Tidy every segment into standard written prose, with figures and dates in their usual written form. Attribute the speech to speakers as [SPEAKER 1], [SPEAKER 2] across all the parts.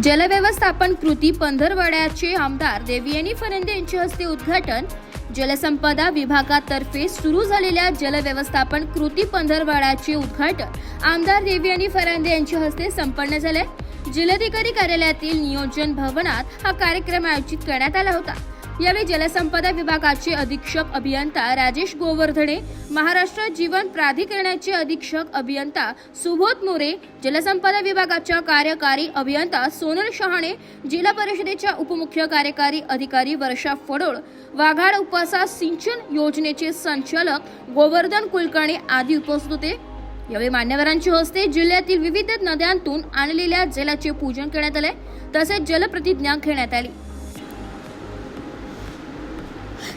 [SPEAKER 1] जलव्यवस्थापन कृती पंधरवड्याचे आमदार देवयानी फरांदे यांच्या हस्ते उद्घाटन। जलसंपदा विभागातर्फे सुरू झालेल्या जलव्यवस्थापन कृती पंधरवड्याचे उद्घाटन आमदार देवयानी फरांदे यांच्या हस्ते संपन्न झाले। जिल्हाधिकारी कार्यालयातील नियोजन भवनात हा कार्यक्रम आयोजित करण्यात आला होता। यावेळी जलसंपदा विभागाचे अधीक्षक अभियंता राजेश गोवर्धने, महाराष्ट्र जीवन प्राधिकरणाचे अधीक्षक अभियंता सुबोध मोरे, जलसंपदा विभागाच्या कार्यकारी अभियंता सोनल शहाणे, जिल्हा परिषदेच्या उपमुख्य कार्यकारी अधिकारी वर्षा फडोळ, वाघाड उपसा सिंचन योजनेचे संचालक गोवर्धन कुलकर्णी आदी उपस्थित होते। यावेळी मान्यवरांच्या हस्ते जिल्ह्यातील विविध नद्यांतून आणलेल्या जलाचे पूजन करण्यात आले, तसेच जलप्रतिज्ञा घेण्यात आली।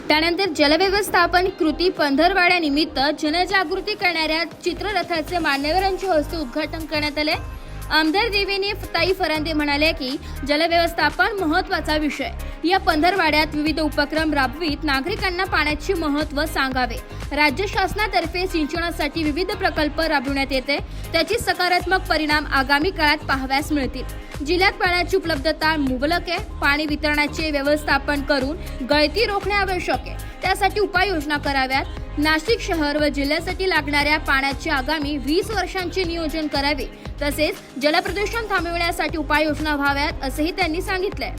[SPEAKER 1] त्यानंतर जलव्यवस्थापन कृती पंधरवड्यानिमित्त जनजागृती करणाऱ्या चित्ररथाचे मान्यवरांच्या हस्ते उद्घाटन करण्यात आले। आमदार देवयानी फरांदे म्हणाले की जलव्यवस्थापन महत्त्वाचा विषय। या पंधरवड्यात विविध उपक्रम राबवित नागरिकांना पाण्याचे महत्त्व सांगावे। राज्य शासनातर्फे सिंचनासाठी विविध प्रकल्प राबविण्यात येते, त्याची सकारात्मक परिणाम आगामी काळात पाहावयास मिळतील। जिल्ह्यात पाण्याची उपलब्धता मुबलक आहे। पाणी वितरणाचे व्यवस्थापन करून गळती रोखणे आवश्यक आहे, त्यासाठी उपाययोजना कराव्यात। नाशिक शहर व जिल्ह्यासाठी लागणाऱ्या पाण्याचे आगामी 20 वर्षांचे नियोजन करावे, तसेच जलप्रदूषण थांबविण्यासाठी उपाययोजना व्हाव्यात, असेही त्यांनी सांगितले।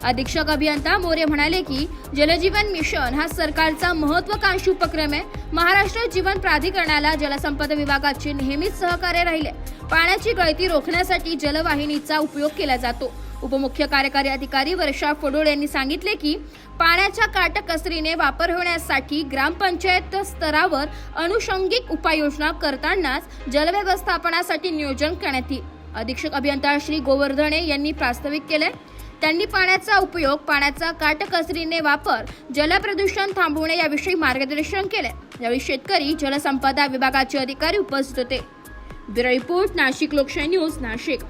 [SPEAKER 1] अधीक्षक अभियंता मोरे म्हणाले की जलजीवन मिशन हा सरकारचा महत्त्वाकांक्षी उपक्रम आहे। महाराष्ट्र जीवन प्राधिकरणाला जलसंपदा विभागाचे नेहमीच सहकार्य राहिले। पाण्याची गळती रोखण्यासाठी जलवाहिनीचा उपयोग केला जातो। उपमुख्य कार्यकारी अधिकारी वर्षा फडोळ यांनी सांगितले की पाण्याच्या काटकसरीने वापर होण्यासाठी ग्रामपंचायत स्तरावर अनुषंगिक उपाययोजना करतानाच जलव्यवस्थापनासाठी नियोजन करण्यात येईल। अधीक्षक अभियंता श्री गोवर्धने यांनी प्रास्ताविक केले। त्यांनी पाण्याचा उपयोग, पाण्याचा काटकसरीने वापर, जलप्रदूषण थांबवणे याविषयी मार्गदर्शन केले। यावेळी शेतकरी, जलसंपदा विभागाचे अधिकारी उपस्थित होते। ब्युरो रिपोर्ट, नाशिक लोकशाही न्यूज, नाशिक।